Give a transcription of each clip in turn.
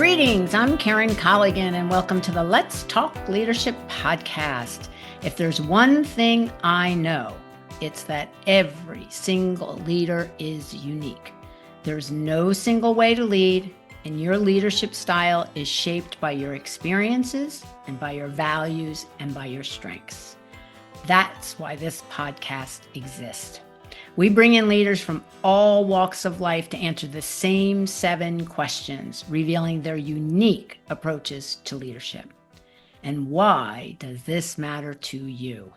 Greetings, I'm Karen Colligan, and welcome to the Let's Talk Leadership podcast. If there's one thing I know, it's that every single leader is unique. There's no single way to lead, and your leadership style is shaped by your experiences and by your values and by your strengths. That's why this podcast exists. We bring in leaders from all walks of life to answer the same 7 questions, revealing their unique approaches to leadership. And why does this matter to you?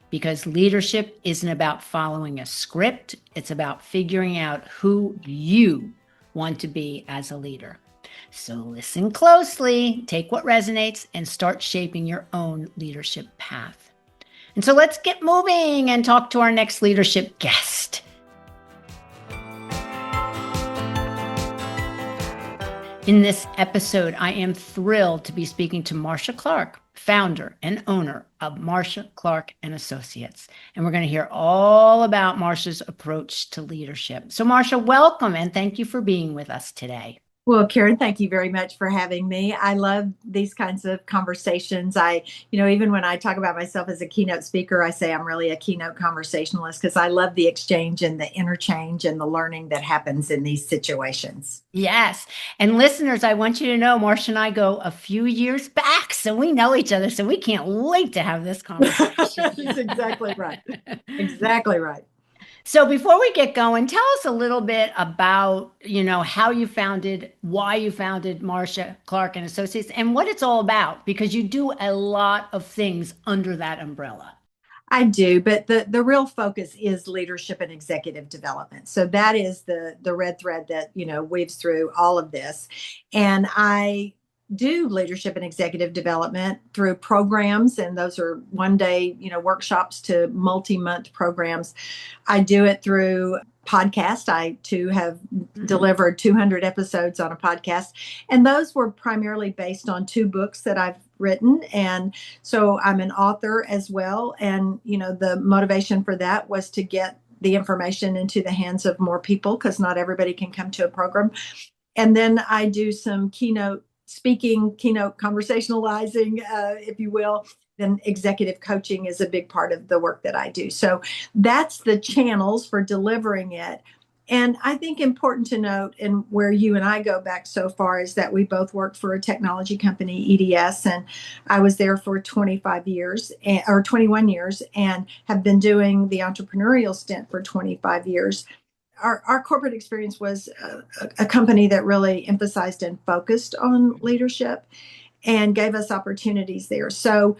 Because leadership isn't about following a script, it's about figuring out who you want to be as a leader. So listen closely, take what resonates, and start shaping your own leadership path. And so let's get moving and talk to our next leadership guest. In this episode, I am thrilled to be speaking to Marsha Clark, founder and owner of Marsha Clark and Associates. And we're going to hear all about Marsha's approach to leadership. So Marsha, welcome and thank you for being with us today. Well, Karen, thank you very much for having me. I love these kinds of conversations. Even when I talk about myself as a keynote speaker, I say I'm really a keynote conversationalist because I love the exchange and the interchange and the learning that happens in these situations. Yes. And listeners, I want you to know Marsha and I go a few years back, so we know each other, so we can't wait to have this conversation. That's exactly right. Exactly right. So before we get going, tell us a little bit about, how you founded, why you founded Marsha Clark and Associates, and what it's all about, because you do a lot of things under that umbrella. I do, but the real focus is leadership and executive development. So that is the red thread that, weaves through all of this. And I do leadership and executive development through programs, and those are one-day, workshops to multi-month programs. I do it through podcast. I too have delivered 200 episodes on a podcast, and those were primarily based on 2 books that I've written. And so I'm an author as well. And, the motivation for that was to get the information into the hands of more people because not everybody can come to a program. And then I do some keynote speaking, keynote conversationalizing, if you will. Then executive coaching is a big part of the work that I do. So that's the channels for delivering it. And I think important to note, and where you and I go back so far, is that we both worked for a technology company, EDS, and I was there for 25 years or 21 years and have been doing the entrepreneurial stint for 25 years. Our corporate experience was a company that really emphasized and focused on leadership and gave us opportunities there. So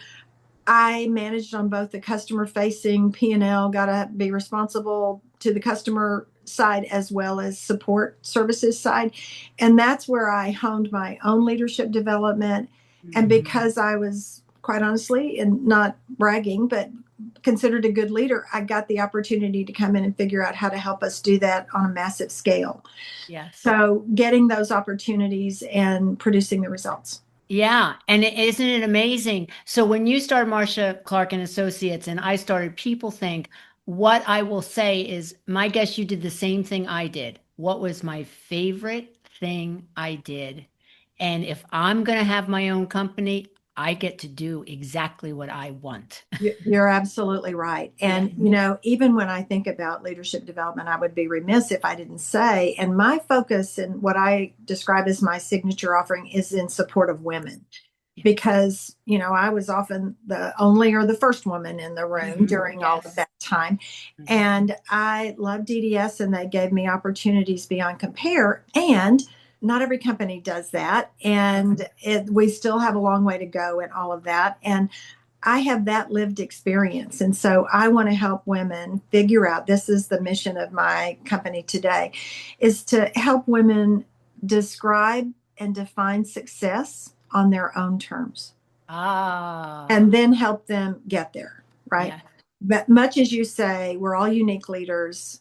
I managed on both the customer-facing P&L, got to be responsible to the customer side as well as support services side. And that's where I honed my own leadership development. Mm-hmm. And because I was, quite honestly, and not bragging, but considered a good leader, I got the opportunity to come in and figure out how to help us do that on a massive scale. Yes. So getting those opportunities and producing the results. Yeah. And isn't it amazing? So when you started Marsha Clark and Associates and I started, people think, what I will say is, my guess you did the same thing I did. What was my favorite thing I did? And if I'm going to have my own company, I get to do exactly what I want. You're absolutely right. And, even when I think about leadership development, I would be remiss if I didn't say, and my focus and what I describe as my signature offering is in support of women. Because, I was often the only or the first woman in the room during all of that time. And I loved DDS, and they gave me opportunities beyond compare. And not every company does that. And we still have a long way to go in all of that. And I have that lived experience. And so I want to help women figure out, this is the mission of my company today, is to help women describe and define success on their own terms. And then help them get there, right? Yeah. But much as you say, we're all unique leaders.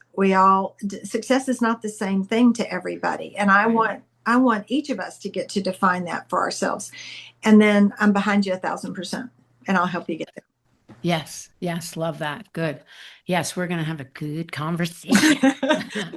Success is not the same thing to everybody. And I want each of us to get to define that for ourselves. And then I'm behind you 1,000%, and I'll help you get there. Yes, yes, love that. Good. Yes, we're going to have a good conversation.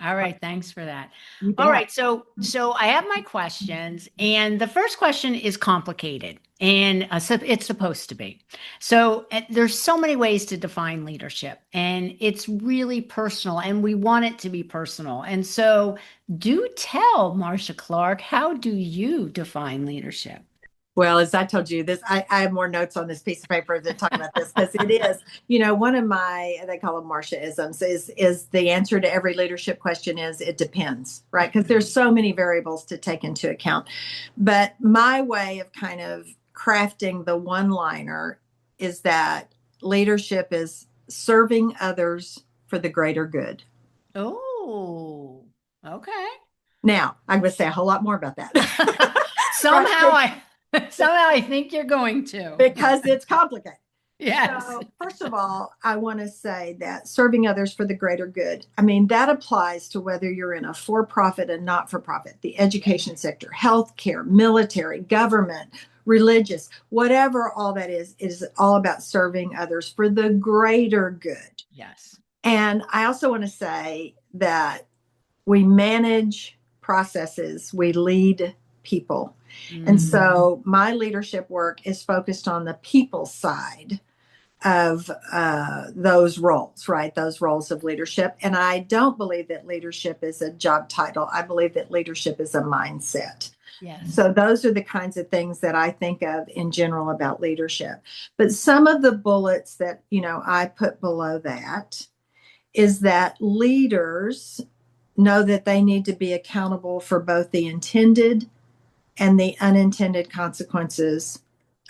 All right, thanks for that. You All bet. right, so I have my questions, and the first question is complicated, and so it's supposed to be. So there's so many ways to define leadership, and it's really personal, and we want it to be personal. And so, do tell, Marsha Clark, how do you define leadership? Well, as I told you, I have more notes on this piece of paper that talk about this because it is, one of my, they call them Marsha isms, is the answer to every leadership question is it depends, right? Because there's so many variables to take into account. But my way of kind of crafting the one-liner is that leadership is serving others for the greater good. Oh, okay. Now, I'm going to say a whole lot more about that. Right? Somehow I somehow I think you're going to. Because it's complicated. Yes. So, first of all, I want to say that serving others for the greater good, I mean, that applies to whether you're in a for profit and not for profit, the education sector, healthcare, military, government, religious, whatever all that is all about serving others for the greater good. Yes. And I also want to say that we manage processes, we lead people. And so my leadership work is focused on the people side of those roles, right? Those roles of leadership. And I don't believe that leadership is a job title. I believe that leadership is a mindset. Yes. So those are the kinds of things that I think of in general about leadership. But some of the bullets that, I put below that is that leaders know that they need to be accountable for both the intended and the unintended consequences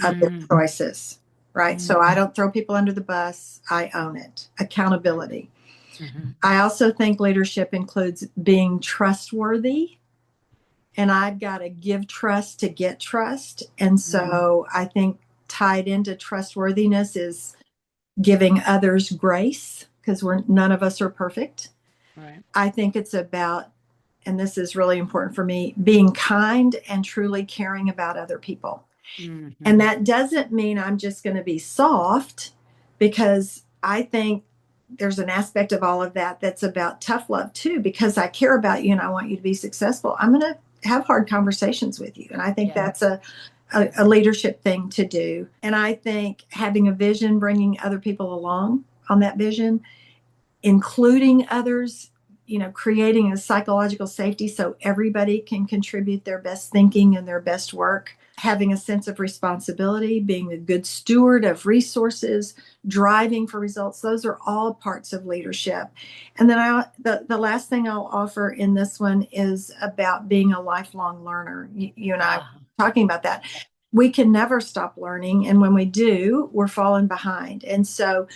of their choices, right? So I don't throw people under the bus. I own it. Accountability. I also think leadership includes being trustworthy. And I've got to give trust to get trust. And so I think tied into trustworthiness is giving others grace because none of us are perfect. Right. I think it's about, and this is really important for me, being kind and truly caring about other people. And that doesn't mean I'm just going to be soft, because I think there's an aspect of all of that that's about tough love too, because I care about you and I want you to be successful. I'm going to have hard conversations with you. And I think that's a leadership thing to do. And I think having a vision, bringing other people along on that vision, including others, creating a psychological safety so everybody can contribute their best thinking and their best work, having a sense of responsibility, being a good steward of resources, driving for results. Those are all parts of leadership. And then the last thing I'll offer in this one is about being a lifelong learner. You and I were talking about that. We can never stop learning. And when we do, we're falling behind. And so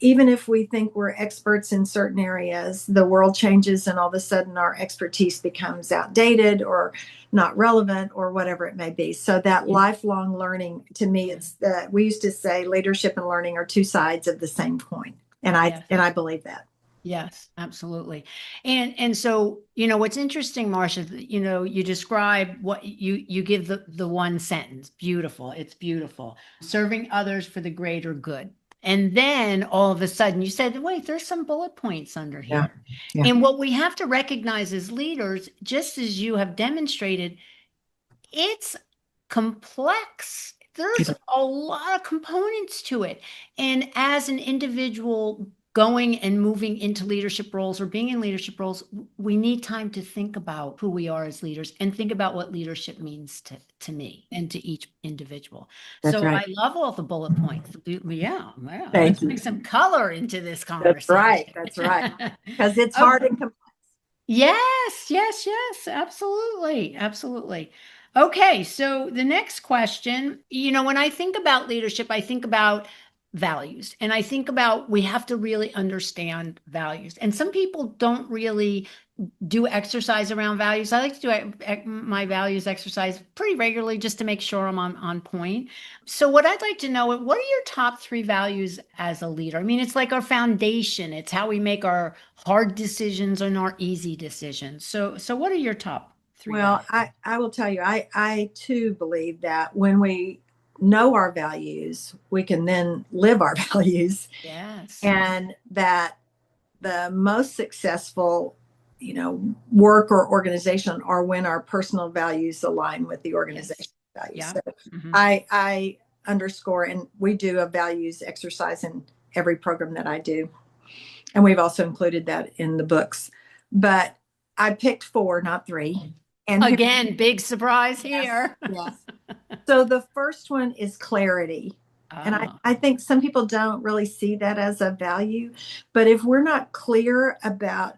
even if we think we're experts in certain areas, the world changes and all of a sudden our expertise becomes outdated or not relevant or whatever it may be. So that lifelong learning, to me, it's we used to say leadership and learning are two sides of the same coin. And I believe that. Yes, absolutely. And so, what's interesting, Marsha, you describe what you give the one sentence. Beautiful. It's beautiful. Serving others for the greater good. And then all of a sudden you said, wait, there's some bullet points under Yeah. here. Yeah. And what we have to recognize as leaders, just as you have demonstrated, it's complex. There's a lot of components to it. And as an individual going and moving into leadership roles or being in leadership roles, we need time to think about who we are as leaders and think about what leadership means to me and to each individual. That's So right. I love all the bullet points. Yeah. Thank Let's you. bring some color into this That's right. conversation. That's right. Because it's hard and complex. Yes, absolutely, absolutely. Okay, so the next question, when I think about leadership, I think about values and I think about we have to really understand values. And some people don't really do exercise around values. I like to do my values exercise pretty regularly just to make sure I'm on point. So what I'd like to know, what are your top three values as a leader? I mean, it's like our foundation. It's how we make our hard decisions and our easy decisions. So what are your top three Well, values? I will tell you, I too believe that when we know our values, we can then live our values. Yes. And that the most successful, work or organization are when our personal values align with the Yes. organizational values. Yeah. So Hmm. I underscore, and we do a values exercise in every program that I do. And we've also included that in the books. But I picked four, not three. And here, Again, big surprise yes, here. yes. So the first one is clarity. And Oh, I think some people don't really see that as a value. But if we're not clear about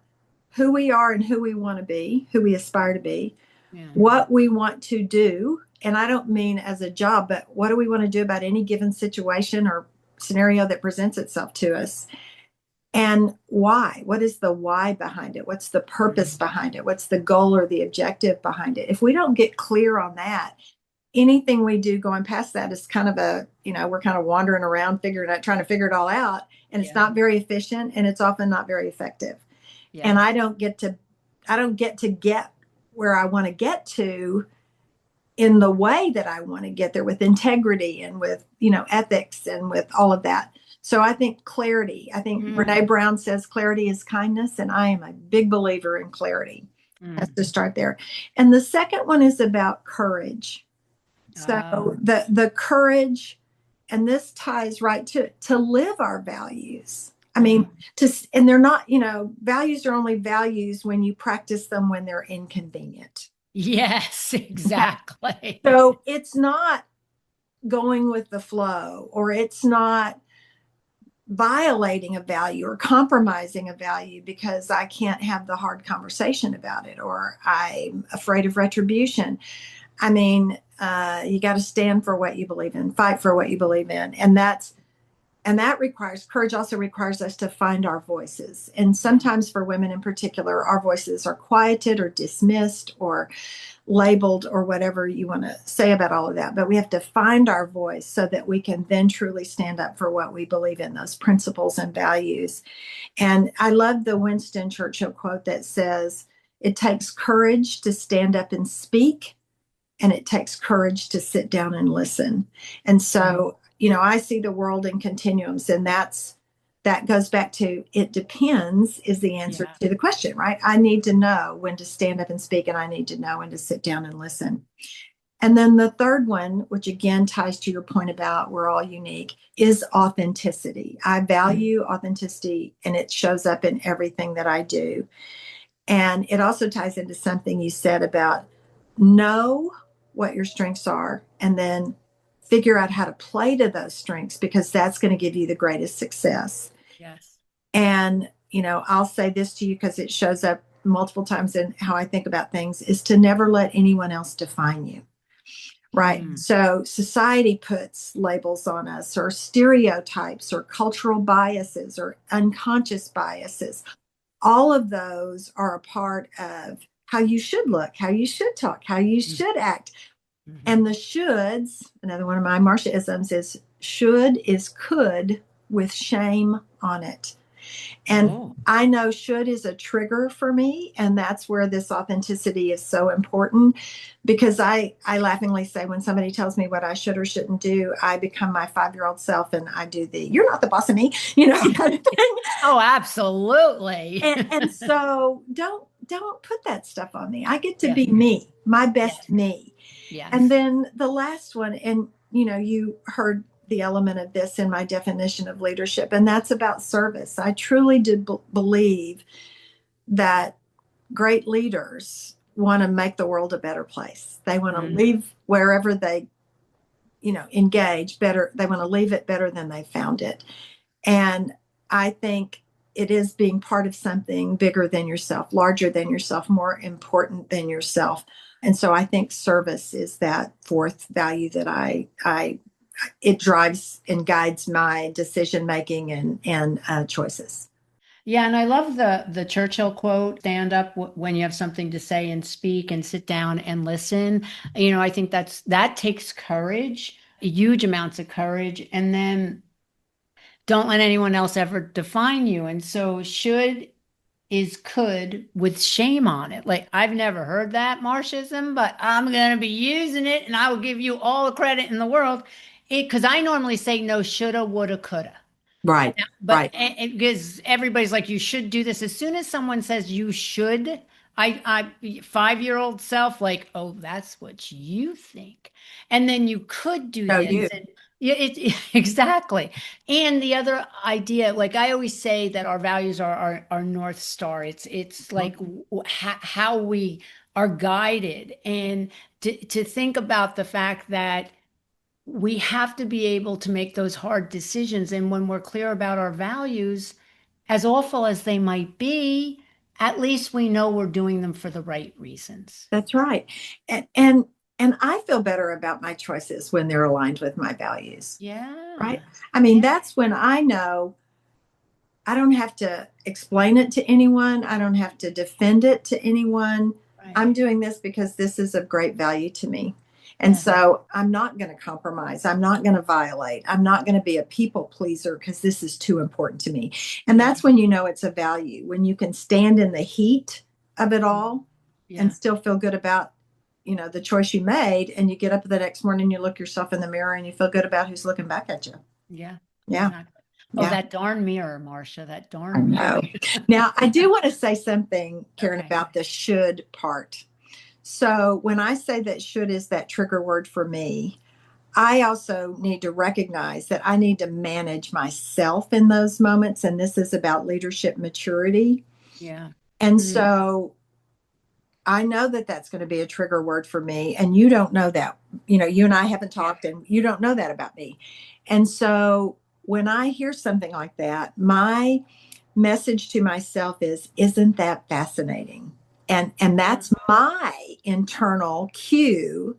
who we are and who we want to be, who we aspire to be, yeah. what we want to do, and I don't mean as a job, but what do we want to do about any given situation or scenario that presents itself to us? And why? What is the why behind it? What's the purpose Mm. behind it? What's the goal or the objective behind it? If we don't get clear on that, anything we do going past that is kind of we're kind of wandering around trying to figure it all out. And it's Yeah. not very efficient and it's often not very effective. Yeah. And I don't get to get where I want to get to in the way that I want to get there with integrity and with, ethics and with all of that. So I think clarity, I think Mm. Brene Brown says clarity is kindness. And I am a big believer in clarity. Has Mm. to start there. And the second one is about courage. So Oh, the courage, and this ties right to live our values. I mm. mean, and they're not, values are only values when you practice them when they're inconvenient. Yes, Okay. exactly. So it's not going with the flow, or it's not violating a value or compromising a value because I can't have the hard conversation about it, or I'm afraid of retribution. I mean, you got to stand for what you believe in, fight for what you believe in. And that requires courage, also requires us to find our voices. And Yeah. sometimes for women in particular, our voices are quieted or dismissed or labeled or whatever you want to say about all of that. But we have to find our voice so that we can then truly stand up for what we believe in, those principles and values. And I love the Winston Churchill quote that says, "It takes courage to stand up and speak, and it takes courage to sit down and listen." And Mm. so, I see the world in continuums, and that goes back to it depends is the answer Yeah. to the question, right? I need to know when to stand up and speak, and I need to know when to sit down and listen. And then the third one, which again ties to your point about we're all unique, is authenticity. I Mm. value authenticity, and it shows up in everything that I do. And it also ties into something you said about know what your strengths are and then figure out how to play to those strengths, because that's going to give you the greatest success. Yes. And, I'll say this to you because it shows up multiple times in how I think about things, is to never let anyone else define you. Right. Mm. So society puts labels on us, or stereotypes, or cultural biases, or unconscious biases. All of those are a part of how you should look, how you should talk, how you Mm. should act. Mhm. And the shoulds, another one of my Marsha isms is should is could with shame on it. And Oh, I know should is a trigger for me. And that's where this authenticity is so important, because I laughingly say when somebody tells me what I should or shouldn't do, I become my 5-year-old self and I do the "you're not the boss of me," kind of thing. oh, absolutely. And so don't put that stuff on me. I get to Yes. be me, my best Yes. me. And Yes. then the last one, and you heard the element of this in my definition of leadership, and that's about service. I truly do believe that great leaders want to make the world a better place. They want to Mm. leave wherever they, engage better. They want to leave it better than they found it. And I think it is being part of something bigger than yourself, larger than yourself, more important than yourself. And so I think service is that fourth value that I it drives and guides my decision making and choices. Yeah, and I love the Churchill quote, stand up when you have something to say and speak and sit down and listen. I think that takes courage, huge amounts of courage, and then don't let anyone else ever define you. And so should is could with shame on it. Like I've never heard that Marxism, but I'm going to be using it and I will give you all the credit in the world. because I normally say no, shoulda, woulda, coulda. Right. But Right. because everybody's like, you should do this. As soon as someone says you should, I 5-year-old self, like, oh, that's what you think. And then you could do No, this. you. And yeah, exactly. And the other idea, like I always say that our values are our North Star. It's like how we are guided. And to think about the fact that we have to be able to make those hard decisions. And when we're clear about our values, as awful as they might be, at least we know we're doing them for the right reasons. That's right. And I feel better about my choices when they're aligned with my values. Yeah. Right. I mean, Yeah. that's when I know I don't have to explain it to anyone. I don't have to defend it to anyone. Right. I'm doing this because this is of great value to me. And Yeah. so I'm not going to compromise. I'm not going to violate. I'm not going to be a people pleaser because this is too important to me. And Yeah. that's when you know it's a value, when you can stand in the heat of it all and Yeah. still feel good about, the choice you made. And you get up the next morning, you look yourself in the mirror and you feel good about who's looking back at you. Yeah. Yeah. Exactly. Oh, Yeah. that darn mirror, Marsha, that I darn mirror. know. Now, I do want to say something, Karen, Okay. about the should part. So, when I say that should is that trigger word for me, I also need to recognize that I need to manage myself in those moments. And this is about leadership maturity. Yeah. And Mm, so, I know that that's going to be a trigger word for me. And you don't know that. You and I haven't yeah. talked, and you don't know that about me. And so, when I hear something like that, my message to myself is, isn't that fascinating? And Yeah. that's my internal cue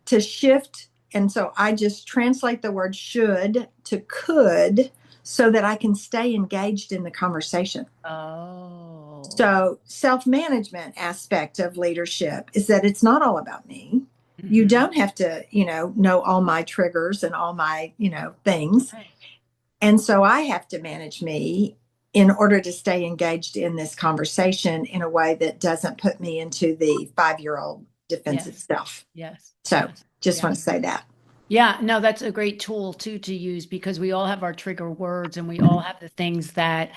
to shift. And so I just translate the word should to could so that I can stay engaged in the conversation. Oh. So self-management aspect of leadership is that it's not all about me. You Hmm. don't have to, know all my triggers and all my, things. Right. And so I have to manage me in order to stay engaged in this conversation in a way that doesn't put me into the 5-year-old defensive Yes. stuff. Yes. So Yes. just Yeah. want to say that. Yeah, no, that's a great tool too to use because we all have our trigger words and we all have the things that,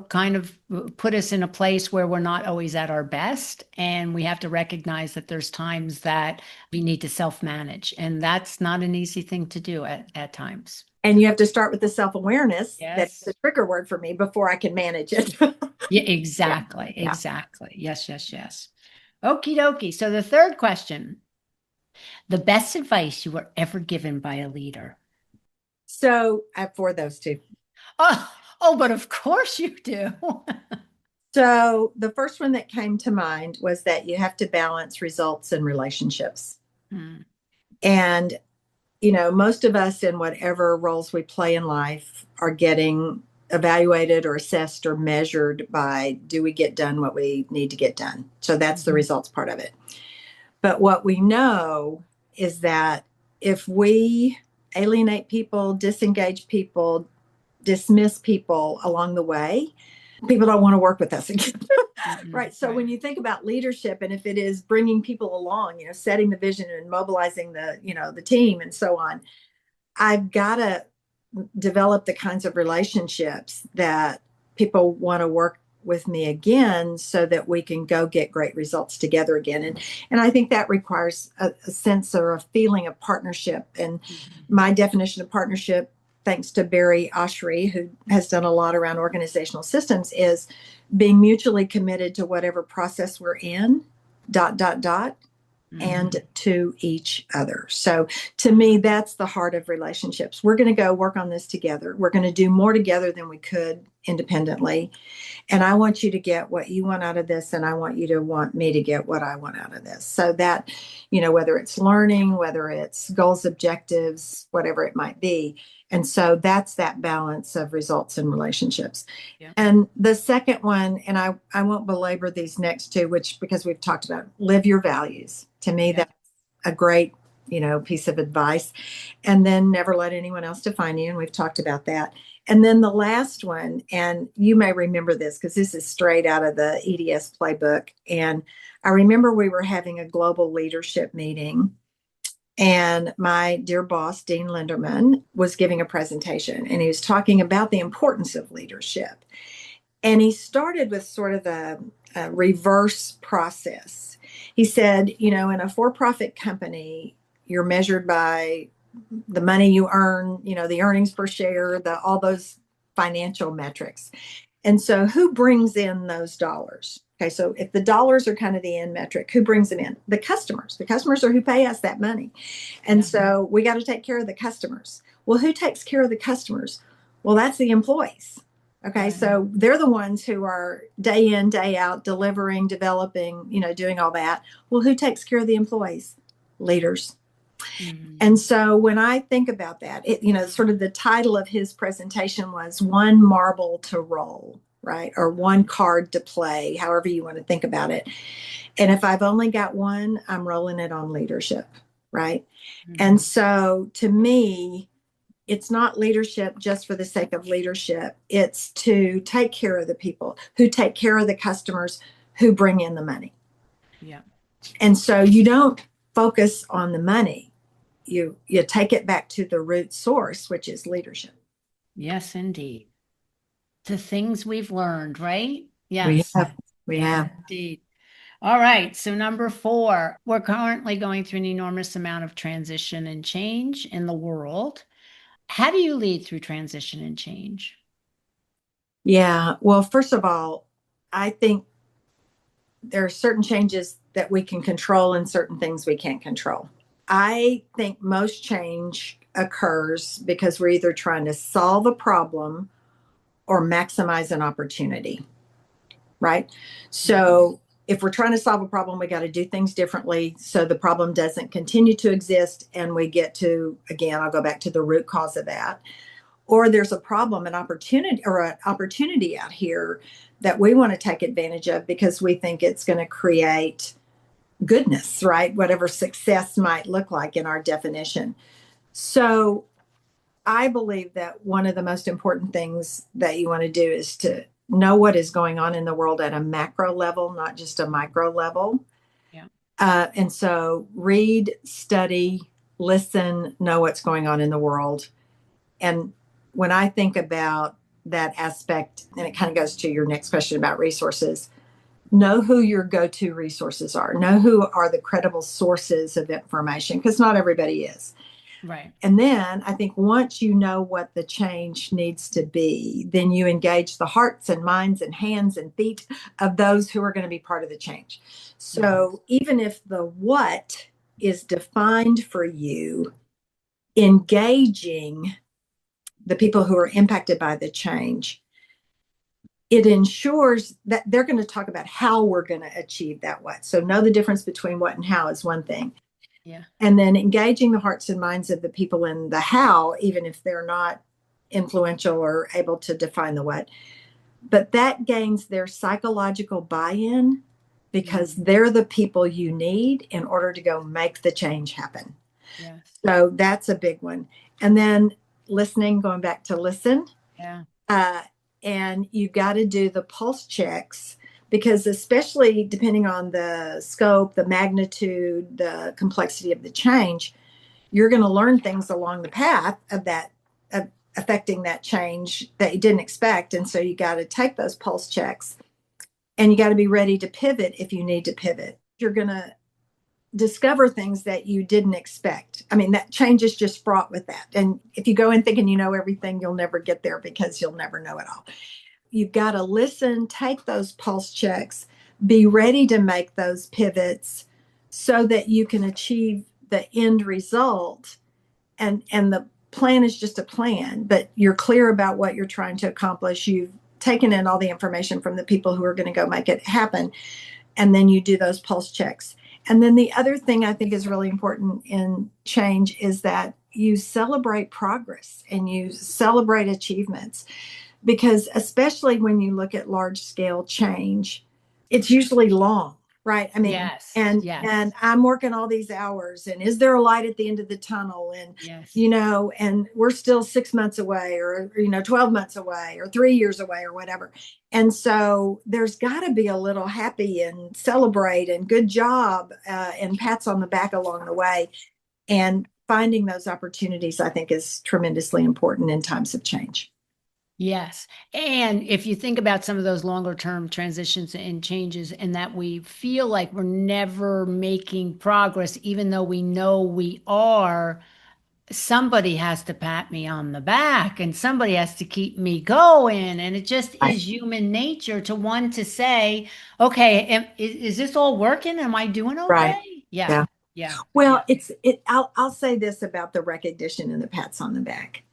kind of put us in a place where we're not always at our best. And we have to recognize that there's times that we need to self-manage. And that's not an easy thing to do at times. And you have to start with the self-awareness that's Yes. the trigger word for me before I can manage it. Yeah, Yeah. exactly. Yeah. Exactly. Yes, yes, yes. Okie dokie. So the third question, the best advice you were ever given by a leader. So I have 4 of those too. Oh, but of course you do. So the first one that came to mind was that you have to balance results and relationships. Hmm. And most of us in whatever roles we play in life are getting evaluated or assessed or measured by, do we get done what we need to get done? So that's the Mhm. results part of it. But what we know is that if we alienate people, disengage people, dismiss people along the way, people don't want to work with us again. Mm-mm. Right. So Right. when you think about leadership, and if it is bringing people along, setting the vision and mobilizing the team and so on, I've got to develop the kinds of relationships that people want to work with me again so that we can go get great results together again. And I think that requires a sense or a feeling of partnership. And Mhm. my definition of partnership, thanks to Barry Oshry, who has done a lot around organizational systems, is being mutually committed to whatever process we're in, dot, dot, dot, and Mhm. to each other. So to me, that's the heart of relationships. We're going to go work on this together. We're going to do more together than we could independently. And I want you to get what you want out of this, and I want you to want me to get what I want out of this. So that, whether it's learning, whether it's goals, objectives, whatever it might be. And so that's that balance of results and relationships. Yeah. And the second one, and I won't belabor these next two, which because we've talked about, live your values. To me, Yeah. that's a great, piece of advice. And then never let anyone else define you. And we've talked about that. And then the last one, and you may remember this because this is straight out of the EDS playbook. And I remember we were having a global leadership meeting. And my dear boss, Dean Linderman, was giving a presentation and he was talking about the importance of leadership. And he started with sort of a reverse process. He said, you know, in a for profit company, you're measured by the money you earn, you know, the earnings per share, all those financial metrics. And so who brings in those dollars? Okay, so if the dollars are kind of the end metric, who brings them in? The customers. The customers are who pay us that money. And so we got to take care of the customers. Well, who takes care of the customers? Well, that's the employees. Okay, so they're the ones who are day in, day out, delivering, developing, you know, doing all that. Well, who takes care of the employees? Leaders. Mm-hmm. And so when I think about that, it, you know, sort of the title of his presentation was One Marble to Roll, right? Or one card to play, however you want to think about it. And if I've only got one, I'm rolling it on leadership, right? Mm-hmm. And so to me, it's not leadership just for the sake of leadership. It's to take care of the people, who take care of the customers, who bring in the money. Yeah. And so you don't focus on the money. You take it back to the root source, which is leadership. Yes, indeed. The things we've learned, right? We Yes. have, we have. Indeed. All right. So, number 4, we're currently going through an enormous amount of transition and change in the world. How do you lead through transition and change? Yeah. Well, first of all, I think there are certain changes that we can control and certain things we can't control. I think most change occurs because we're either trying to solve a problem or maximize an opportunity, right? So if we're trying to solve a problem, we got to do things differently so the problem doesn't continue to exist and we get to, again, I'll go back to the root cause of that. Or there's a problem, an opportunity out here that we want to take advantage of because we think it's going to create goodness, right? Whatever success might look like in our definition. So I believe that one of the most important things that you want to do is to know what is going on in the world at a macro level, not just a micro level. Yeah. And so read, study, listen, know what's going on in the world. And when I think about that aspect, and it kind of goes to your next question about resources, know who your go-to resources are. Know who are the credible sources of information, because not everybody is. Right. And then I think once you know what the change needs to be, then you engage the hearts and minds and hands and feet of those who are going to be part of the change. So even if the what is defined for you, engaging the people who are impacted by the change, it ensures that they're going to talk about how we're going to achieve that what. So know the difference between what and how is one thing. Yeah. And then engaging the hearts and minds of the people in the how, even if they're not influential or able to define the what. But that gains their psychological buy-in because they're the people you need in order to go make the change happen. Yes. So that's a big one. And then listening, going back to listen. Yeah. And you got to do the pulse checks because especially depending on the scope, the magnitude, the complexity of the change, you're going to learn things along the path of that, of affecting that change that you didn't expect. And so you got to take those pulse checks and you got to be ready to pivot if you need to pivot. You're going to discover things that you didn't expect. I mean, that change is just fraught with that. And if you go in thinking you know everything, you'll never get there because you'll never know it all. You've got to listen, take those pulse checks, be ready to make those pivots so that you can achieve the end result. And the plan is just a plan, but you're clear about what you're trying to accomplish. You've taken in all the information from the people who are going to go make it happen. And then you do those pulse checks. And then the other thing I think is really important in change is that you celebrate progress and you celebrate achievements, because especially when you look at large scale change, it's usually long, right? I mean, and I'm working all these hours, and is there a light at the end of the tunnel? And, you know, and we're still 6 months away or, you know, 12 months away or 3 years away or whatever. And so there's got to be a little happy and celebrate and good job and pats on the back along the way. And finding those opportunities, I think, is tremendously important in times of change. Yes. And if you think about some of those longer term transitions and changes, and that we feel like we're never making progress, even though we know we are, somebody has to pat me on the back and somebody has to keep me going. And it just Right. is human nature to want to say, okay, is this all working? Am I doing Right. okay? Yeah. Yeah. Yeah. Yeah. Well, I'll say this about the recognition and the pats on the back.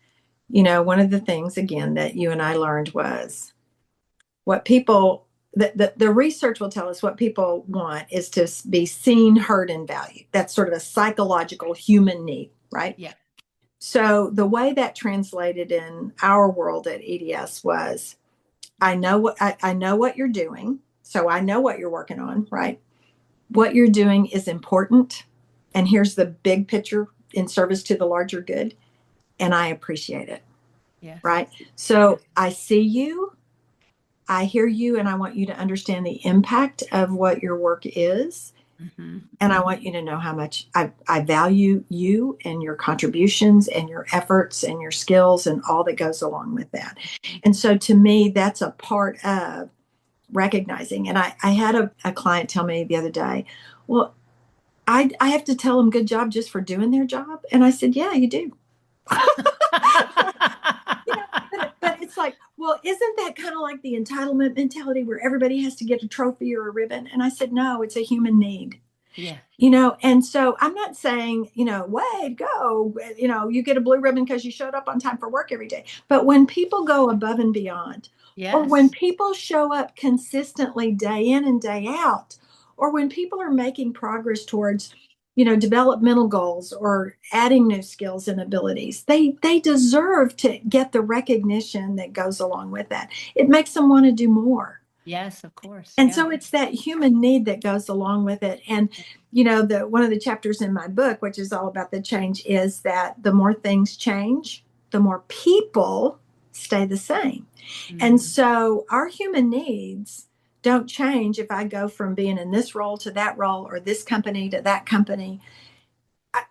One of the things, again, that you and I learned was what people, the research will tell us what people want is to be seen, heard, and valued. That's sort of a psychological human need, right? Yeah. So the way that translated in our world at EDS was, I know what you're doing. So I know what you're working on, right? What you're doing is important. And here's the big picture in service to the larger good. And I appreciate it. Yes. Right. So Yes. I see you, I hear you, and I want you to understand the impact of what your work is. Mhm. And I want you to know how much I value you and your contributions and your efforts and your skills and all that goes along with that. And so to me, that's a part of recognizing. And I had a client tell me the other day, well, I have to tell them good job just for doing their job. And I said, yeah, you do. But it's like, well, isn't that kind of like the entitlement mentality where everybody has to get a trophy or a ribbon? And I said, no, it's a human need. Yeah. And so I'm not saying, way to go, you get a blue ribbon because you showed up on time for work every day. But when people go above and beyond, or when Yes. people show up consistently day in and day out, or when people are making progress towards, developmental goals or adding new skills and abilities, they deserve to get the recognition that goes along with that. It makes them want to do more. Yes, of course. And Yeah. so it's that human need that goes along with it. And, the one of the chapters in my book, which is all about the change, is that the more things change, the more people stay the same. And Mm. so our human needs don't change if I go from being in this role to that role or this company to that company.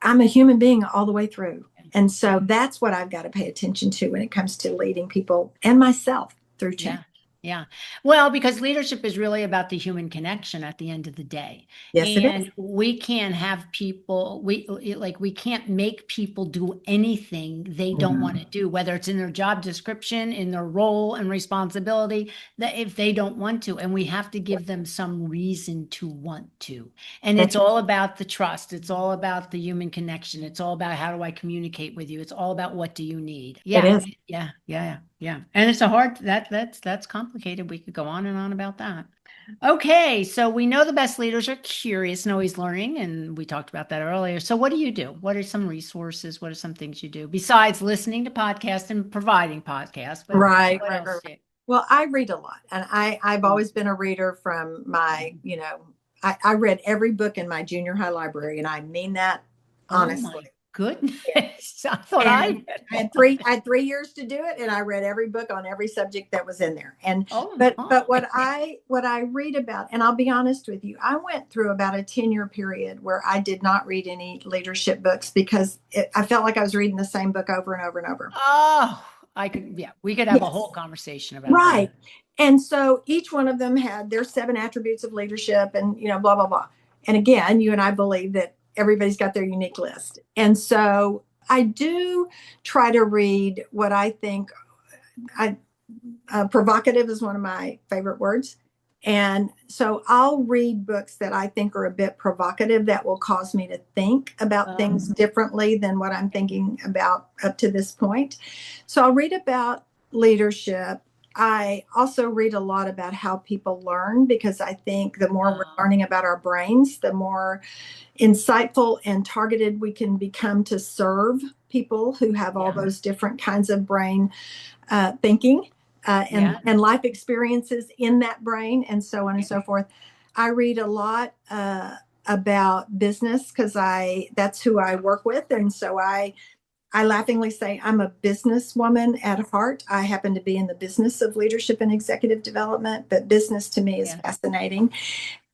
I'm a human being all the way through. And so that's what I've got to pay attention to when it comes to leading people and myself through change. Yeah. Yeah. Well, because leadership is really about the human connection at the end of the day. Yes, it is. And we can't have people, we can't make people do anything they don't want to Mhm. do, whether it's in their job description, in their role and responsibility, that if they don't want to, and we have to give them some reason to want to. And it's That's all about the trust. It's all about the human connection. It's all about how do I communicate with you? It's all about what do you need? it Yeah. is. Yeah, yeah, yeah. And it's a hard that's complicated. We could go on and on about that. Okay, so we know the best leaders are curious and always learning, and we talked about that earlier. So what do you do? What are some resources? What are some things you do besides listening to podcasts and providing podcasts? But Right, what right, else right, do right. you? Well, I read a lot, and I've always been a reader from my, I read every book in my junior high library, and I mean that Oh honestly. my goodness. I thought I And read I had all three, that. I had 3 years to do it, and I read every book on every subject that was in there. And Oh but my. what I read about, and I'll be honest with you, I went through about a 10-year period where I did not read any leadership books because I felt like I was reading the same book over and over and over. Oh, I could, yeah, we could have a Yes. whole conversation about that. Right. And so each one of them had their 7 attributes of leadership and, blah, blah, blah. And again, you and I believe that everybody's got their unique list. And so I do try to read what I think I, provocative is one of my favorite words. And so I'll read books that I think are a bit provocative that will cause me to think about things Um, differently than what I'm thinking about up to this point. So I'll read about leadership. I also read a lot about how people learn because I think the more we're uh, learning about our brains, the more insightful and targeted we can become to serve people who have all yeah, those different kinds of brain thinking yeah. and life experiences in that brain and so on and so forth. I read a lot about business because I that's who I work with, and so I I laughingly say I'm a businesswoman at heart. I happen to be in the business of leadership and executive development, but business to me is Yeah. fascinating.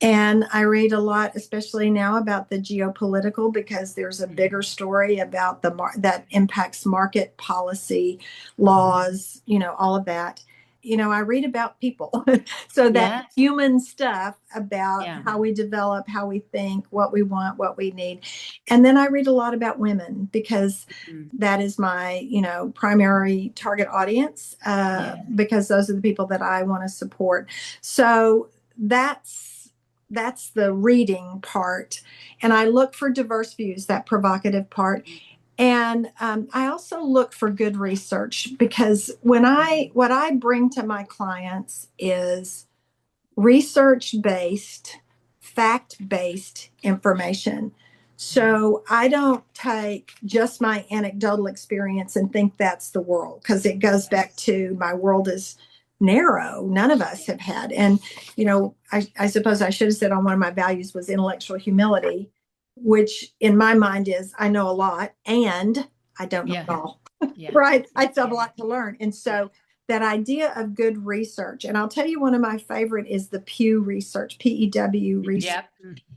And I read a lot, especially now, about the geopolitical, because there's a bigger story about that impacts market policy, laws, all of that. I read about people. So that Yes. human stuff about Yeah. how we develop, how we think, what we want, what we need. And then I read a lot about women because Mhm. that is my, primary target audience, Yeah. because those are the people that I want to support. So that's the reading part. And I look for diverse views, that provocative part. And I also look for good research, because what I bring to my clients is research based, fact based information. So I don't take just my anecdotal experience and think that's the world, because it goes back to my world is narrow. None of us have had. And, I suppose I should have said on one of my values was intellectual humility, which in my mind is I know a lot and I don't know Yeah. it all. Yeah. Right. I still have a Yeah. lot to learn. And Yeah. so that idea of good research, and I'll tell you, one of my favorite is the Pew research, PEW research.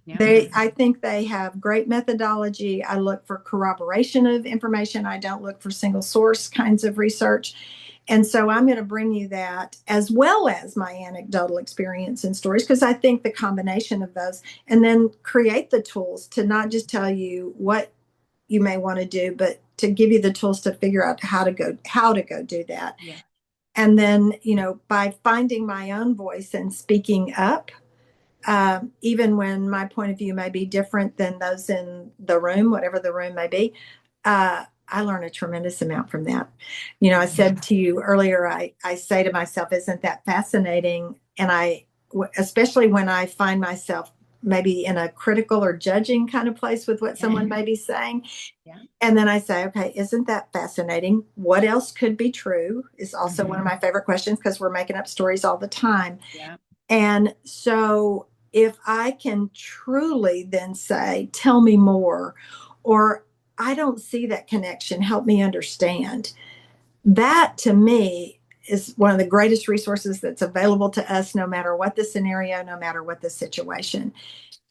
Yep. Yep. I think they have great methodology. I look for corroboration of information. I don't look for single source kinds of research. And so I'm going to bring you that, as well as my anecdotal experience and stories, because I think the combination of those, and then create the tools to not just tell you what you may want to do, but to give you the tools to figure out how to go do that. Yeah. And then, by finding my own voice and speaking up, even when my point of view may be different than those in the room, whatever the room may be, I learn a tremendous amount from that. I said to you earlier, I say to myself, isn't that fascinating? And especially when I find myself maybe in a critical or judging kind of place with what someone may be saying. Yeah. And then I say, okay, isn't that fascinating? What else could be true is also one of my favorite questions, because we're making up stories all the time. Yeah. And so if I can truly then say, tell me more, or I don't see that connection, help me understand, that to me is one of the greatest resources that's available to us, no matter what the scenario, no matter what the situation.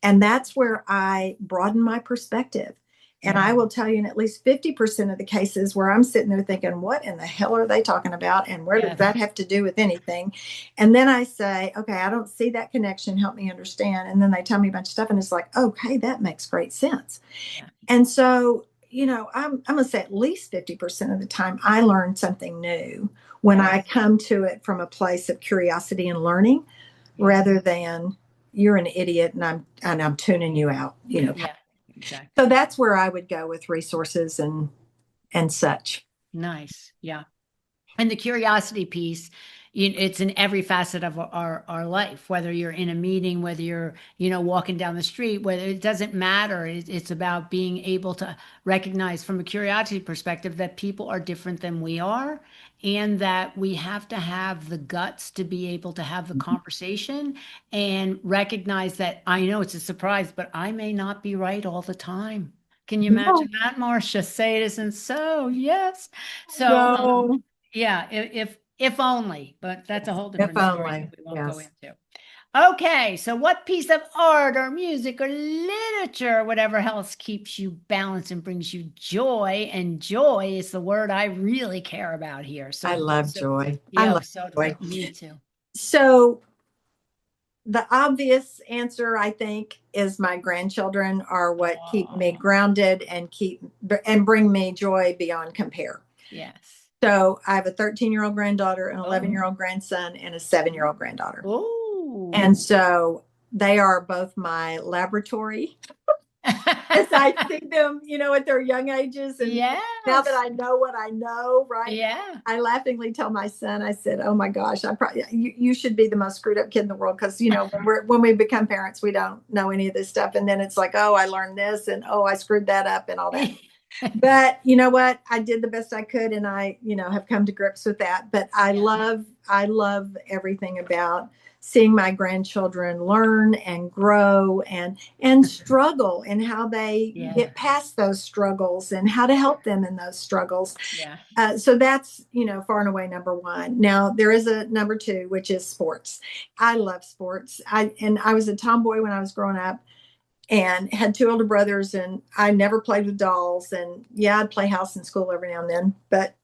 And that's where I broaden my perspective. And I will tell you, in at least 50% of the cases where I'm sitting there thinking, what in the hell are they talking about? And where does that have to do with anything? And then I say, okay, I don't see that connection. Help me understand. And then they tell me a bunch of stuff. And it's like, okay, that makes great sense. Yeah. And so, I'm going to say at least 50% of the time I learn something new when I come to it from a place of curiosity and learning, rather than you're an idiot and I'm tuning you out, Yeah. Exactly. So that's where I would go with resources and such. Nice. Yeah. And the curiosity piece, it's in every facet of our life, whether you're in a meeting, whether you're, walking down the street, whether it doesn't matter. It's about being able to recognize from a curiosity perspective that people are different than we are, and that we have to have the guts to be able to have the conversation and recognize that I know it's a surprise, but I may not be right all the time. Can you No, imagine that, Marsha? Say it isn't so. Yes. So, no, yeah, if only, but that's a whole if different story that only. we won't go Yes. into. Okay, so what piece of art or music or literature, whatever else, keeps you balanced and brings you joy? And joy is the word I really care about here. I So, love so joy. I yeah, love so joy. me too. So the obvious answer, I think, is my grandchildren are what keep me Oh, grounded and bring me joy beyond compare. yes. So I have a 13-year-old granddaughter, an Oh, 11-year-old grandson, and a 7-year-old granddaughter. oh. And so they are both my laboratory as I see them, at their young ages. And now that Yes. I know what I know, right? Yeah. I laughingly tell my son, I said, "Oh my gosh, you should be the most screwed up kid in the world, because when we become parents, we don't know any of this stuff, and then it's like, oh, I learned this, and oh, I screwed that up, and all that." But you know what? I did the best I could, and I have come to grips with that. But I Yeah. love everything about seeing my grandchildren learn and grow and struggle, and how they get past those struggles and how to help them in those struggles. Yeah. So that's, far and away number one. Now there is a number two, which is sports. I love sports. I was a tomboy when I was growing up, and had two older brothers, and I never played with dolls. And yeah, I'd play house in school every now and then, but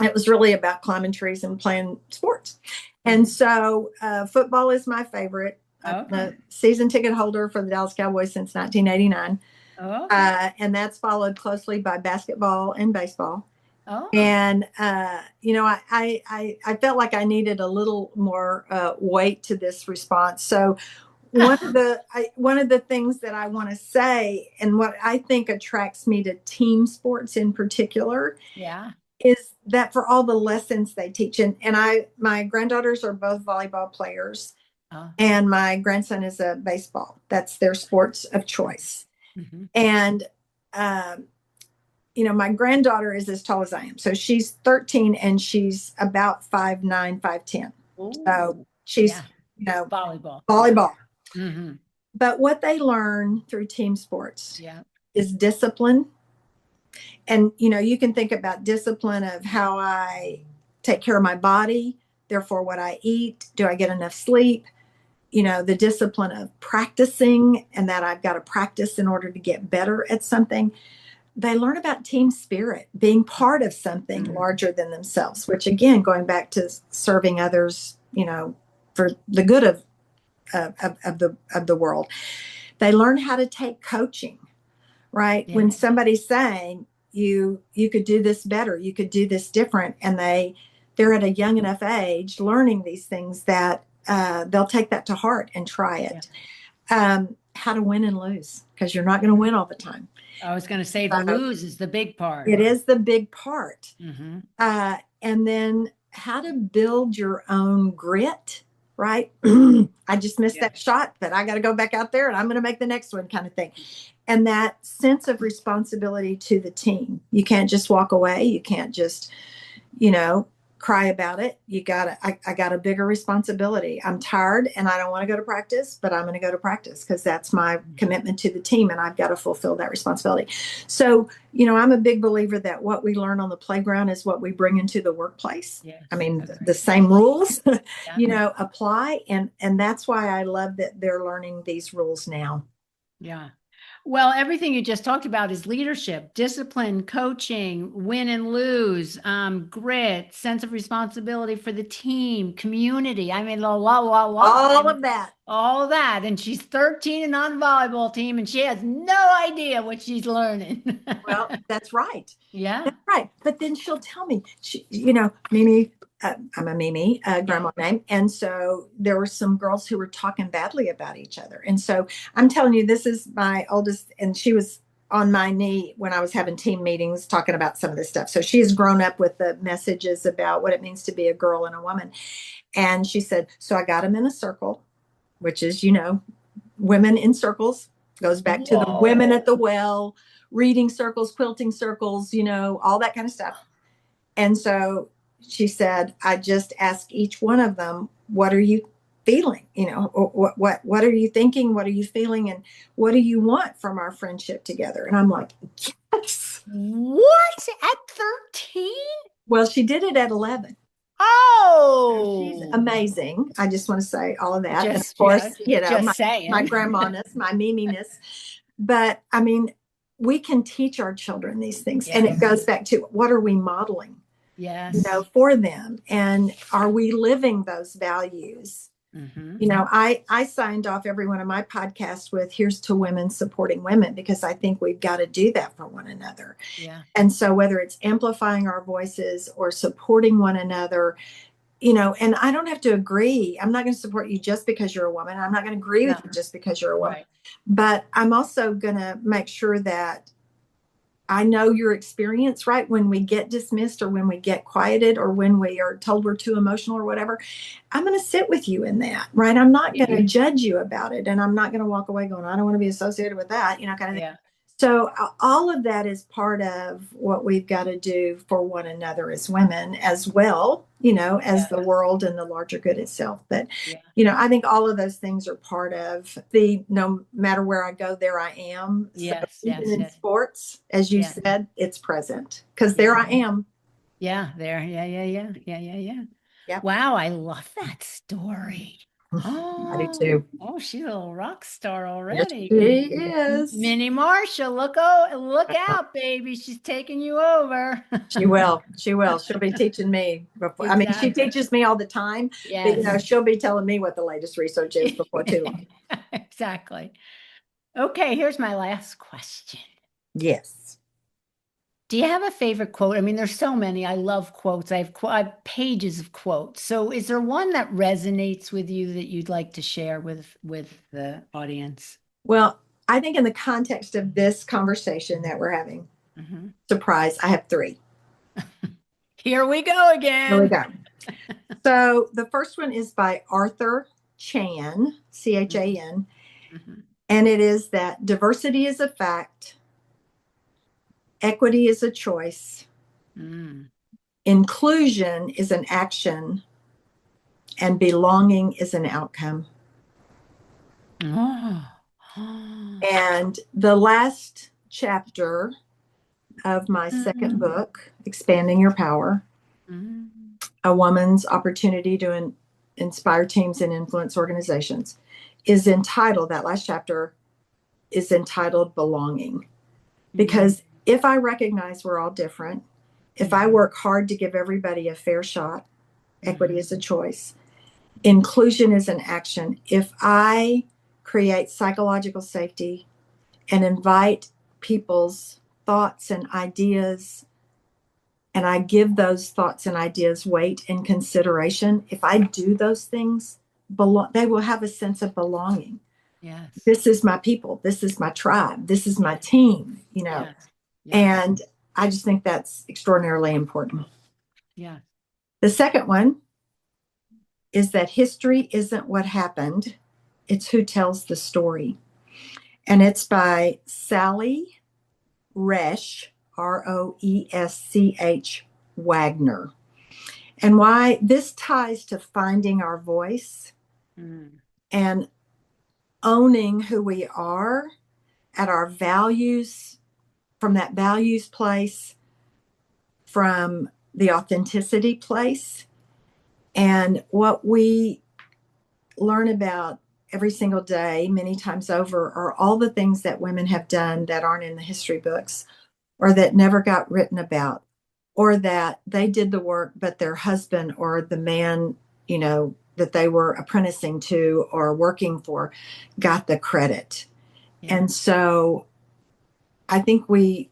it was really about climbing trees and playing sports. And so football is my favorite. I'm a season ticket holder for the Dallas Cowboys since 1989. And that's followed closely by basketball and baseball. And, I felt like I needed a little more weight to this response. So one of the things that I want to say, and what I think attracts me to team sports in particular, is that for all the lessons they teach. And my granddaughters are both volleyball players, and my grandson is a baseball. That's their sports of choice. And, my granddaughter is as tall as I am. So she's 13 and she's about 5'9", 5'10". So she's, volleyball. But what they learn through team sports is discipline. And, you can think about discipline of how I take care of my body, therefore what I eat. Do I get enough sleep? The discipline of practicing, and that I've got to practice in order to get better at something. They learn about team spirit, being part of something larger than themselves, which again, going back to serving others, for the good of the world. They learn how to take coaching, right? When somebody's saying you could do this better, you could do this different, and they're at a young enough age learning these things that they'll take that to heart and try it. How to win and lose, because you're not going to win all the time. I was going to say the lose is the big part. It is the big part. And then how to build your own grit, right? I just missed that shot, but I got to go back out there and I'm going to make the next one, kind of thing. And that sense of responsibility to the team. You can't just walk away. You can't just, cry about it. I got a bigger responsibility. I'm tired and I don't want to go to practice, but I'm going to go to practice because that's my commitment to the team, and I've got to fulfill that responsibility. So, I'm a big believer that what we learn on the playground is what we bring into the workplace. I mean, the same rules, apply. And that's why I love that they're learning these rules now. Well, everything you just talked about is leadership, discipline, coaching, win and lose, grit, sense of responsibility for the team, community. I mean, all of that. All that. And she's 13 and on a volleyball team, and she has no idea what she's learning. Well, that's right. Yeah. That's right. But then she'll tell me, Mimi, I'm a Mimi, grandma name. And so there were some girls who were talking badly about each other. And so I'm telling you, this is my oldest, and she was on my knee when I was having team meetings talking about some of this stuff. So she has grown up with the messages about what it means to be a girl and a woman. And she said, so I got them in a circle, which is, women in circles, goes back to the women at the well, reading circles, quilting circles, all that kind of stuff. And so she said, I just ask each one of them, what are you feeling? What are you thinking? What are you feeling? And what do you want from our friendship together? And I'm like, yes. What? At 13? Well, she did it at 11. Oh, she's amazing. I just want to say all of that. Just, of course, my grandma-ness, my Mimi-ness. But I mean, we can teach our children these things. And it goes back to, what are we modeling? For them, and are we living those values? I signed off every one of my podcasts with, here's to women supporting women, because I think we've got to do that for one another. And so whether it's amplifying our voices or supporting one another, and I don't have to agree. I'm not going to support you just because you're a woman. I'm not going to agree with you just because you're a woman. But I'm also going to make sure that I know your experience, right? When we get dismissed or when we get quieted or when we are told we're too emotional or whatever, I'm going to sit with you in that, right? I'm not going to judge you about it. And I'm not going to walk away going, I don't want to be associated with that, kind of thing. So all of that is part of what we've got to do for one another as women as well, as the world and the larger good itself. But, I think all of those things are part of no matter where I go, there I am. Yes, so even in sports, as you said, it's present because there I am. Yeah, there. Yeah. Yep. Wow, I love that story. I do too. Oh, she's a little rock star Yes, already. she is. Mini Marsha, look out, baby. She's taking you over. She will. She will. She'll be teaching me before. I mean, she teaches me all the time, but she'll be telling me what the latest research is before too long. Exactly. Okay, here's my last question. Yes. Do you have a favorite quote? I mean, there's so many. I love quotes. I have pages of quotes. So is there one that resonates with you that you'd like to share with the audience? Well, I think in the context of this conversation that we're having, surprise, I have 3. Here we go again. Here we go. So the first one is by Arthur Chan, Chan, and it is that diversity is a fact, equity is a choice, inclusion is an action, and belonging is an outcome. And the last chapter of my second book, Expanding Your Power, A Woman's Opportunity to Inspire Teams and Influence Organizations, is entitled, that last chapter is entitled Belonging. Because if I recognize we're all different, if I work hard to give everybody a fair shot, equity is a choice, inclusion is an action. If I create psychological safety and invite people's thoughts and ideas, and I give those thoughts and ideas weight and consideration, if I do those things, they will have a sense of belonging. Yes. This is my people. This is my tribe. This is my team, And I just think that's extraordinarily important. Yeah. The second one is that history isn't what happened. It's who tells the story. And it's by Sally Resch, Roesch Wagner. And why this ties to finding our voice and owning who we are at our values, from that values place, from the authenticity place. And what we learn about every single day, many times over, are all the things that women have done that aren't in the history books, or that never got written about, or that they did the work, but their husband or the man, that they were apprenticing to or working for got the credit. Yeah. And so I think we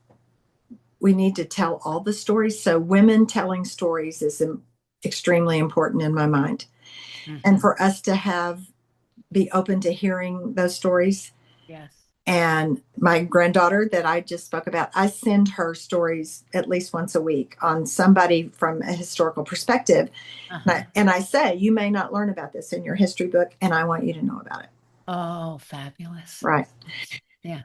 need to tell all the stories. So women telling stories is extremely important in my mind. And for us to be open to hearing those stories. Yes. And my granddaughter that I just spoke about, I send her stories at least once a week on somebody from a historical perspective. And I say, you may not learn about this in your history book, and I want you to know about it. Oh, fabulous. Right. Yeah.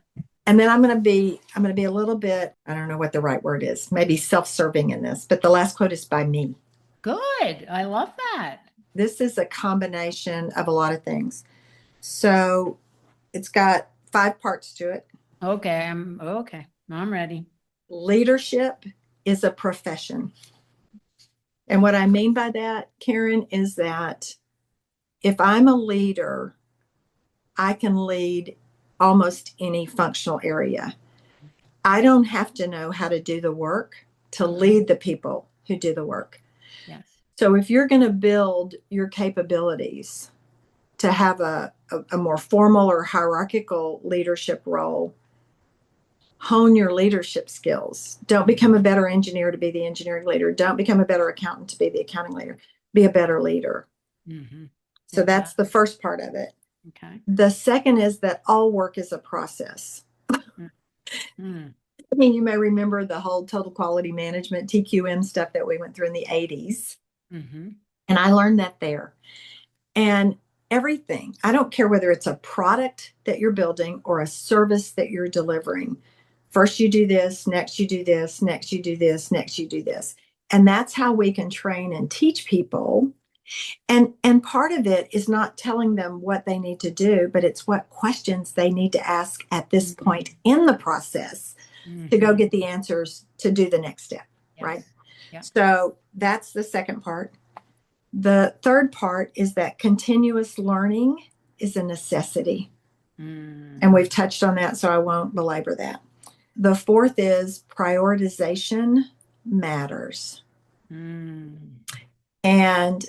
And then I'm going to be a little bit, I don't know what the right word is, maybe self-serving in this, but the last quote is by me. Good. I love that. This is a combination of a lot of things. So it's got 5 parts to it. Okay. I'm ready. Leadership is a profession. And what I mean by that, Karen, is that if I'm a leader, I can lead almost any functional area. I don't have to know how to do the work to lead the people who do the work. Yes. So if you're going to build your capabilities to have a more formal or hierarchical leadership role, hone your leadership skills. Don't become a better engineer to be the engineering leader. Don't become a better accountant to be the accounting leader. Be a better leader. So that's the first part of it. Okay. The second is that all work is a process. I mean, you may remember the whole total quality management, TQM stuff that we went through in the 80s. And I learned that there. And everything, I don't care whether it's a product that you're building or a service that you're delivering, First you do this, next you do this, next you do this, next you do this. And that's how we can train and teach people. And part of it is not telling them what they need to do, but it's what questions they need to ask at this point in the process to go get the answers to do the next step, right? Yeah. So that's the second part. The third part is that continuous learning is a necessity. And we've touched on that, so I won't belabor that. The fourth is prioritization matters. And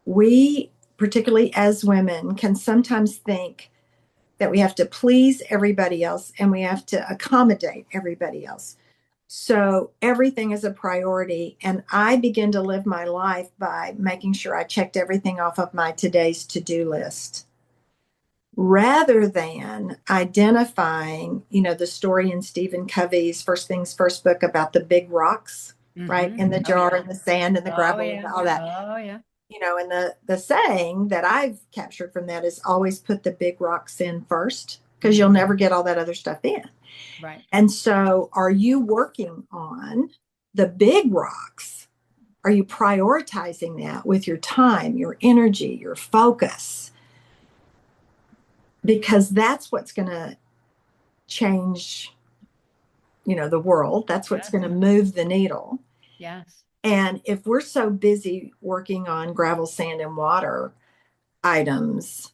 we, particularly as women, can sometimes think that we have to please everybody else and we have to accommodate everybody else. So everything is a priority. And I begin to live my life by making sure I checked everything off of my today's to-do list, rather than identifying, the story in Stephen Covey's First Things First book about the big rocks, right? In the jar and the sand and the gravel and all that. Oh, yeah. And the saying that I've captured from that is always put the big rocks in first, because you'll never get all that other stuff in. Right. And so are you working on the big rocks? Are you prioritizing that with your time, your energy, your focus? Because that's what's going to change, the world. That's what's going to move the needle. Yes. And if we're so busy working on gravel, sand, and water items,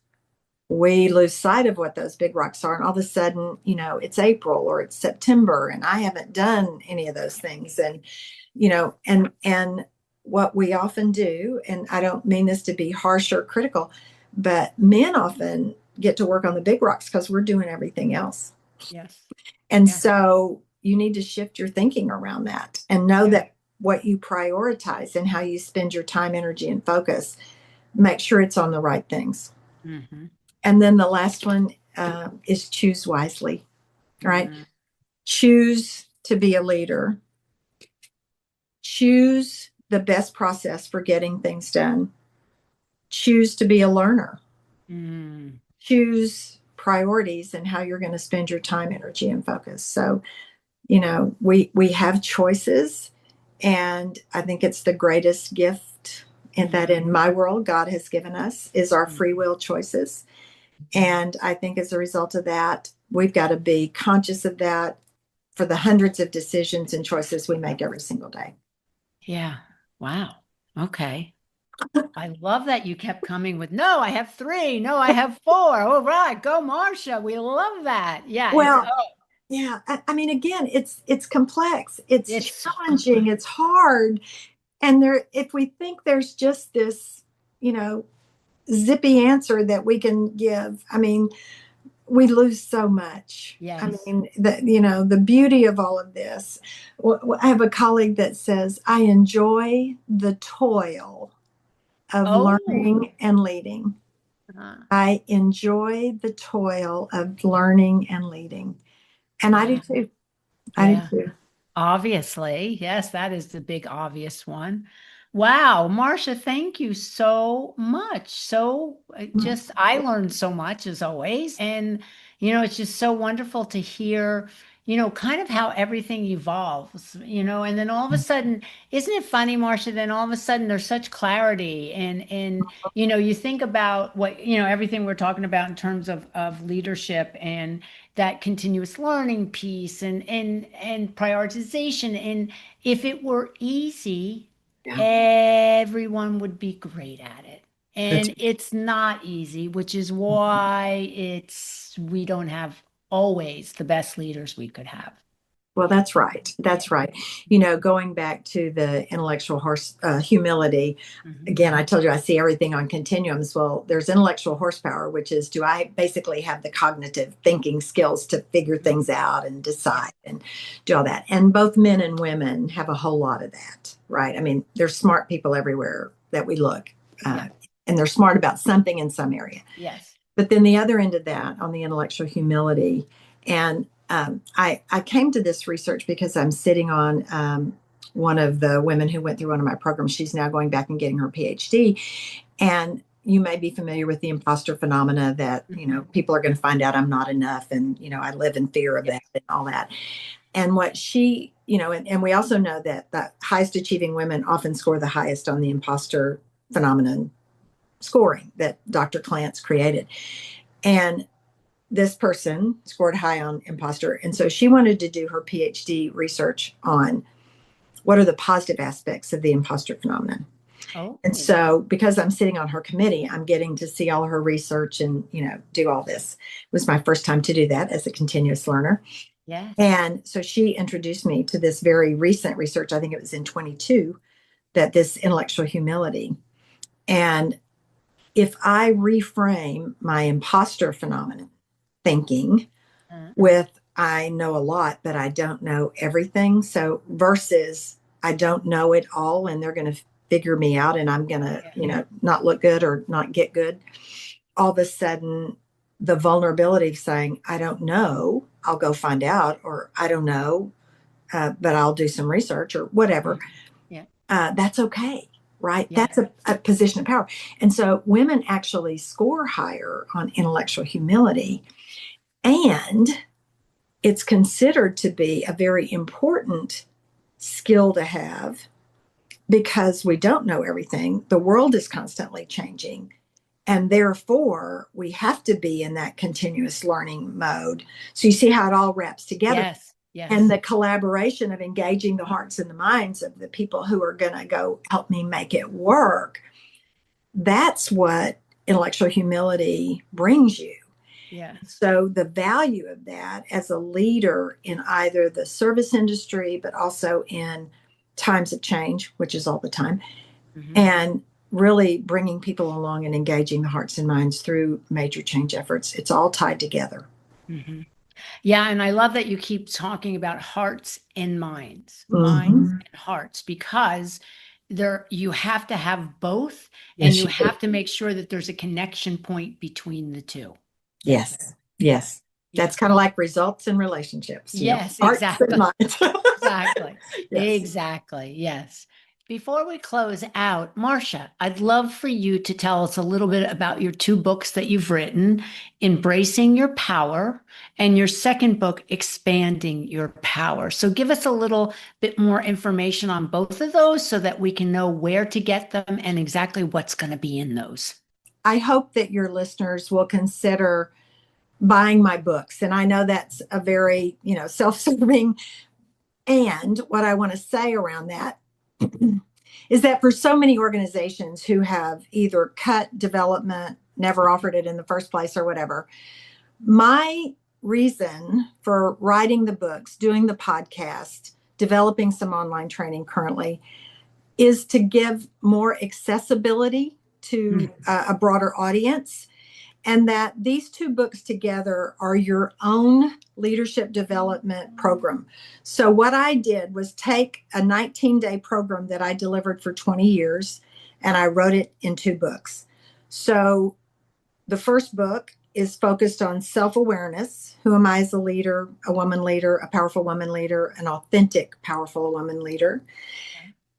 we lose sight of what those big rocks are. And all of a sudden, it's April or it's September and I haven't done any of those things. And, and what we often do, and I don't mean this to be harsh or critical, but men often get to work on the big rocks because we're doing everything else. Yes. And so you need to shift your thinking around that and know that what you prioritize and how you spend your time, energy, and focus, make sure it's on the right things. And then the last one is choose wisely, right? Choose to be a leader. Choose the best process for getting things done. Choose to be a learner. Choose priorities and how you're going to spend your time, energy, and focus. So, we have choices. And I think it's the greatest gift that in my world God has given us is our free will choices. And I think as a result of that, we've got to be conscious of that for the hundreds of decisions and choices we make every single day. Yeah. Wow. Okay. I love that you kept coming with, no, I have 3. No, I have 4. All right. Go, Marsha. We love that. Yeah. Well, yeah. I mean, again, it's complex. It's challenging. It's hard. And if we think there's just this, zippy answer that we can give, I mean, we lose so much. Yes. I mean, the beauty of all of this. I have a colleague that says, I enjoy the toil of learning and leading. I enjoy the toil of learning and leading. And I do too. I do too. Obviously. Yes, that is the big obvious one. Wow, Marsha, thank you so much. So I learned so much as always. And, it's just so wonderful to hear, kind of how everything evolves, and then all of a sudden, isn't it funny, Marsha, then all of a sudden there's such clarity and, you think about what, everything we're talking about in terms of leadership and that continuous learning piece and prioritization. And if it were easy, everyone would be great at it. And it's not easy, which is why we don't have always the best leaders we could have. Well, that's right. That's right. Going back to the intellectual humility, again, I told you I see everything on continuums. Well, there's intellectual horsepower, which is, do I basically have the cognitive thinking skills to figure things out and decide and do all that? And both men and women have a whole lot of that, right? I mean, there's smart people everywhere that we look, and they're smart about something in some area. Yes. But then the other end of that on the intellectual humility, and I came to this research because I'm sitting on one of the women who went through one of my programs. She's now going back and getting her PhD. And you may be familiar with the imposter phenomena that, people are going to find out I'm not enough. And, I live in fear of that and all that. And what she, and we also know that the highest achieving women often score the highest on the imposter phenomenon scoring that Dr. Clance created. And this person scored high on imposter. And so she wanted to do her PhD research on what are the positive aspects of the imposter phenomenon. Oh. And so because I'm sitting on her committee, I'm getting to see all her research and, do all this. It was my first time to do that as a continuous learner. Yes. And so she introduced me to this very recent research. I think it was in 22, that this intellectual humility. And if I reframe my imposter phenomenon thinking with I know a lot, but I don't know everything. So versus I don't know it all and they're going to figure me out and I'm going to, not look good or not get good. All of a sudden, the vulnerability of saying, I don't know, I'll go find out, or I don't know, but I'll do some research or whatever. Yeah. That's okay, right? Yeah. That's a position of power. And so women actually score higher on intellectual humility. And it's considered to be a very important skill to have because we don't know everything. The world is constantly changing. And therefore, we have to be in that continuous learning mode. So you see how it all wraps together. Yes. Yes. And the collaboration of engaging the hearts and the minds of the people who are going to go help me make it work. That's what intellectual humility brings you. Yeah. So the value of that as a leader in either the service industry, but also in times of change, which is all the time, and really bringing people along and engaging the hearts and minds through major change efforts. It's all tied together. Yeah. And I love that you keep talking about hearts and minds, minds and hearts, because you have to have both, and you have to make sure that there's a connection point between the two. Yes. That's kind of like results in relationships. Yes, hearts exactly. and minds. Exactly. Exactly. Yes. Before we close out, Marsha, I'd love for you to tell us a little bit about your two books that you've written, Embracing Your Power, and your second book, Expanding Your Power. So give us a little bit more information on both of those so that we can know where to get them and exactly what's going to be in those. I hope that your listeners will consider buying my books. And I know that's a very, self-serving. And what I want to say around that is that for so many organizations who have either cut development, never offered it in the first place or whatever, my reason for writing the books, doing the podcast, developing some online training currently is to give more accessibility to a broader audience. And that these two books together are your own leadership development program. So what I did was take a 19-day program that I delivered for 20 years, and I wrote it in two books. So the first book is focused on self-awareness. Who am I as a leader, a woman leader, a powerful woman leader, an authentic, powerful woman leader,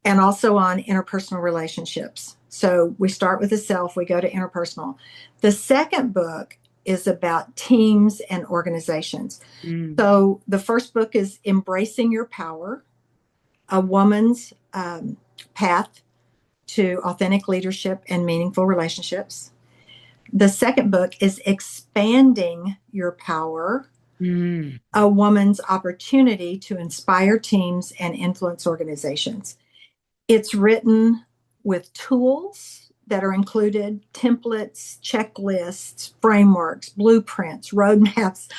and also on interpersonal relationships. So we start with the self, we go to interpersonal. The second book is about teams and organizations. So the first book is Embracing Your Power, a woman's path to authentic leadership and meaningful relationships. The second book is Expanding Your Power, a woman's opportunity to inspire teams and influence organizations. It's written with tools that are included, templates, checklists, frameworks, blueprints, roadmaps,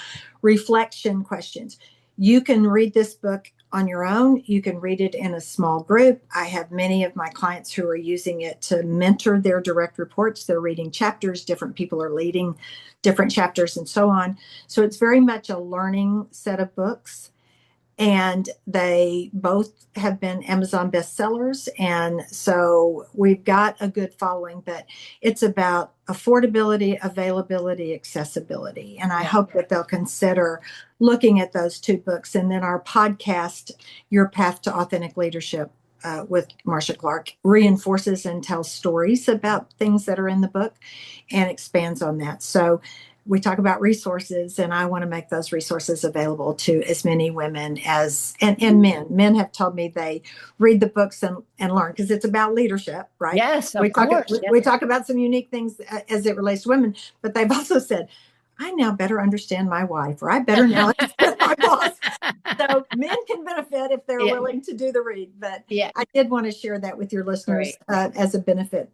reflection questions. You can read this book on your own. You can read it in a small group. I have many of my clients who are using it to mentor their direct reports. They're reading chapters. Different people are leading different chapters and so on. So it's very much a learning set of books. And they both have been Amazon bestsellers. And so we've got a good following, but it's about affordability, availability, accessibility. And I hope that they'll consider looking at those two books. And then our podcast, Your Path to Authentic Leadership, with Marsha Clark reinforces and tells stories about things that are in the book and expands on that. So we talk about resources, and I want to make those resources available to as many women as and men. Men have told me they read the books and learn, because it's about leadership, right? Yes, of course. We talk about some unique things as it relates to women, but they've also said, I now better understand my wife, or I better now understand my boss. So men can benefit if they're willing to do the read. But I did want to share that with your listeners as a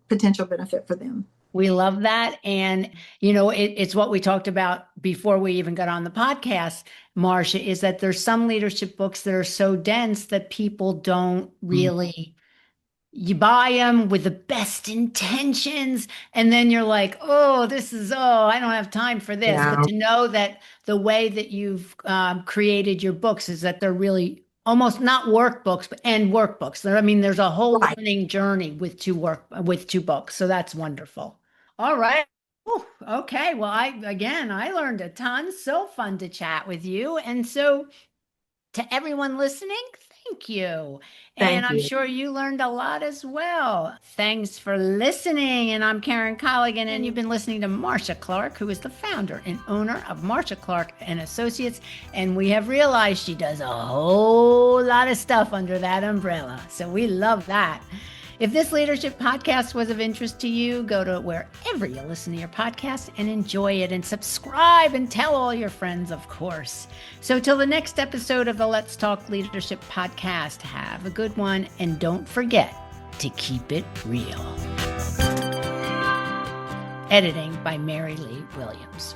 potential benefit for them. We love that. And, it's what we talked about before we even got on the podcast, Marsha, is that there's some leadership books that are so dense that people don't really, you buy them with the best intentions. And then you're like, I don't have time for this. Yeah. But to know that the way that you've created your books is that they're really almost not workbooks, but workbooks. There's a whole learning journey with two books. So that's wonderful. All right. Ooh, okay. Well, I learned a ton. So fun to chat with you. And so to everyone listening, thank you. And I'm sure you learned a lot as well. Thanks for listening. And I'm Karen Colligan, and you've been listening to Marsha Clark, who is the founder and owner of Marsha Clark and Associates. And we have realized she does a whole lot of stuff under that umbrella. So we love that. If this leadership podcast was of interest to you, go to wherever you listen to your podcast and enjoy it, and subscribe and tell all your friends, of course. So till the next episode of the Let's Talk Leadership podcast, have a good one, and don't forget to keep it real. Editing by Mary Lee Williams.